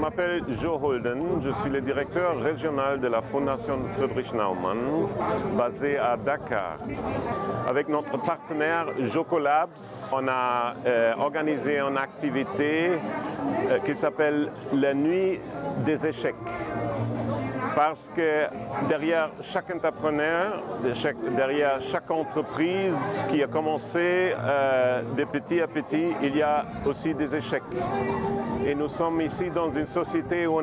m'appelle Joe Holden, je suis le directeur régional de la Fondation Friedrich Naumann, basée à Dakar. Avec notre partenaire Jocolabs, on a organisé une activité qui s'appelle la Nuit des échecs. Parce que derrière chaque entrepreneur, derrière chaque entreprise qui a commencé de petit à petit, il y a aussi des échecs. Et nous sommes ici dans une société où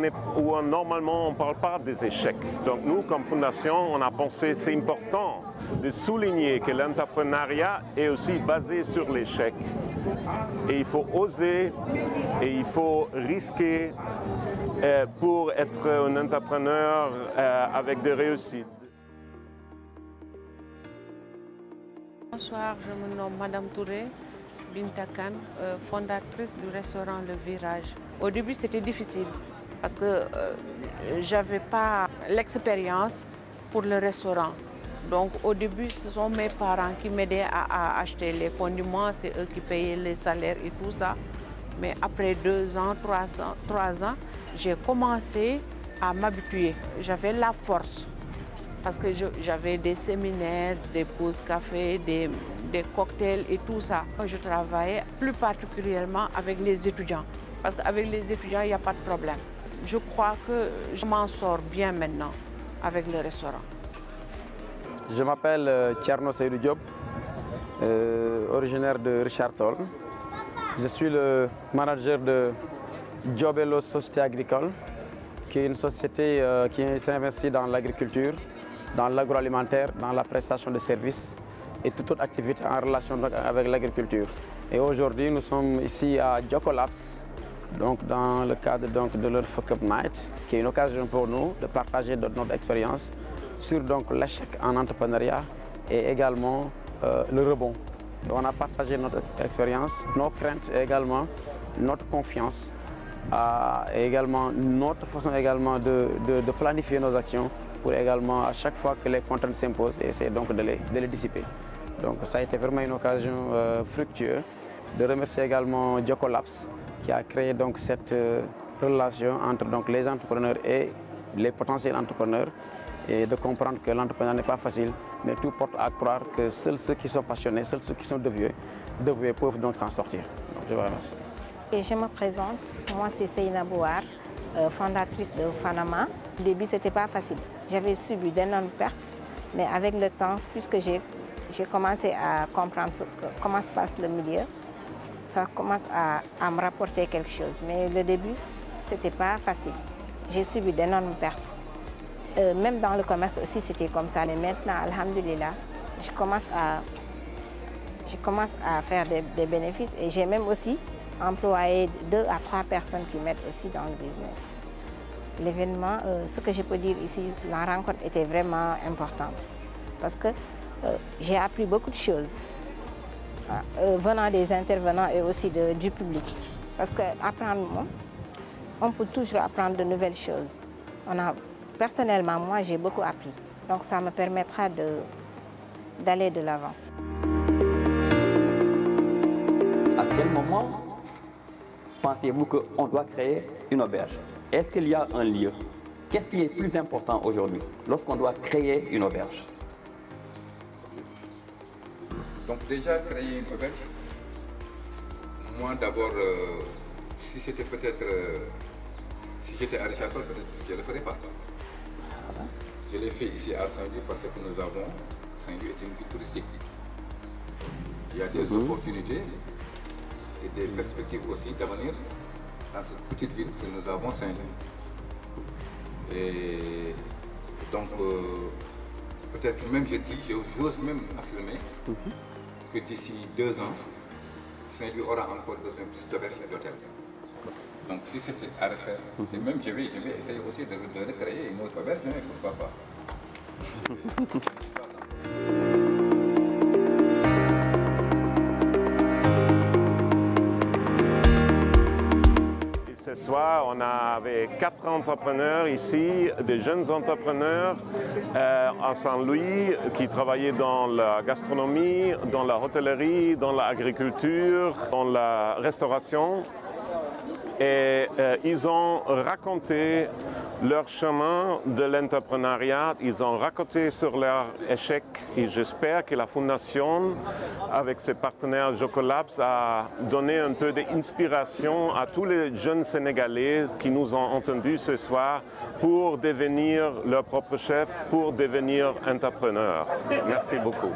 normalement on ne parle pas des échecs. Donc nous, comme fondation, on a pensé que c'est important de souligner que l'entrepreneuriat est aussi basé sur l'échec. Et il faut oser et il faut risquer pour être un entrepreneur avec des réussites. Bonsoir, je me nomme Madame Touré Binta Kane, fondatrice du restaurant Le Virage. Au début, c'était difficile parce que je n'avais pas l'expérience pour le restaurant. Donc au début, ce sont mes parents qui m'aidaient à acheter les condiments, c'est eux qui payaient les salaires et tout ça. Mais après 2 ans, 3 ans, j'ai commencé à m'habituer. J'avais la force parce que j'avais des séminaires, des pauses café, des cocktails et tout ça. Je travaillais plus particulièrement avec les étudiants parce qu'avec les étudiants, il n'y a pas de problème. Je crois que je m'en sors bien maintenant avec le restaurant. Je m'appelle Thierno Seydou Diop, originaire de Richard Toll. Je suis le manager de Diobello Société Agricole, qui est une société qui s'investit dans l'agriculture, dans l'agroalimentaire, dans la prestation de services et toute autre activité en relation avec l'agriculture. Et aujourd'hui, nous sommes ici à Jocolabs, donc dans le cadre de leur Fuck Up Night, qui est une occasion pour nous de partager notre expérience sur l'échec en entrepreneuriat et également le rebond. Donc, on a partagé notre expérience, nos craintes et également notre confiance et également notre façon également de planifier nos actions pour également à chaque fois que les contraintes s'imposent, essayer donc de les dissiper. Donc ça a été vraiment une occasion fructueuse de remercier également Jocolabs qui a créé donc cette relation entre les entrepreneurs et les potentiels entrepreneurs et de comprendre que l'entrepreneuriat n'est pas facile, mais tout porte à croire que seuls ceux qui sont passionnés, seuls ceux qui sont dévoués peuvent donc s'en sortir. Donc, je vous remercie. Et je me présente, moi c'est Seyna Bouar, fondatrice de Fanama. Au début, ce n'était pas facile. J'avais subi d'énormes pertes, mais avec le temps, puisque j'ai commencé à comprendre comment se passe le milieu, ça commence à me rapporter quelque chose. Mais le début, ce n'était pas facile. J'ai subi d'énormes pertes. Même dans le commerce aussi, c'était comme ça. Mais maintenant, alhamdoulilah, je commence à faire des bénéfices et j'ai même aussi employé 2 à 3 personnes qui m'aident aussi dans le business. L'événement, ce que je peux dire ici, la rencontre était vraiment importante parce que j'ai appris beaucoup de choses venant des intervenants et aussi du public. Parce qu'apprendre, on peut toujours apprendre de nouvelles choses. Personnellement, moi, j'ai beaucoup appris. Donc, ça me permettra d'aller de l'avant. À quel moment pensez-vous qu'on doit créer une auberge? Est-ce qu'il y a un lieu? Qu'est-ce qui est plus important aujourd'hui lorsqu'on doit créer une auberge? Donc déjà, créer une auberge, moi d'abord, si c'était peut-être, si j'étais à Richard Toll, peut-être je ne le ferais pas. Je l'ai fait ici à Saint-Louis parce que nous avons, Saint-Louis est une ville touristique. Il y a des opportunités et des perspectives aussi d'avenir dans cette petite ville que nous avons, Saint-Louis. Et donc, peut-être même j'ose même affirmer que d'ici 2 ans, Saint-Louis aura encore besoin plus d'auberges et d'hôtels. Donc si c'était à refaire, et même je vais essayer aussi de recréer une autre auberge, mais pourquoi pas. Ce soir, on avait 4 entrepreneurs ici, des jeunes entrepreneurs à Saint-Louis qui travaillaient dans la gastronomie, dans la hôtellerie, dans l'agriculture, dans la restauration. Et ils ont raconté leur chemin de l'entrepreneuriat, ils ont raconté sur leur échec et j'espère que la Fondation, avec ses partenaires Jocolabs, a donné un peu d'inspiration à tous les jeunes Sénégalais qui nous ont entendus ce soir pour devenir leur propre chef, pour devenir entrepreneurs. Merci beaucoup.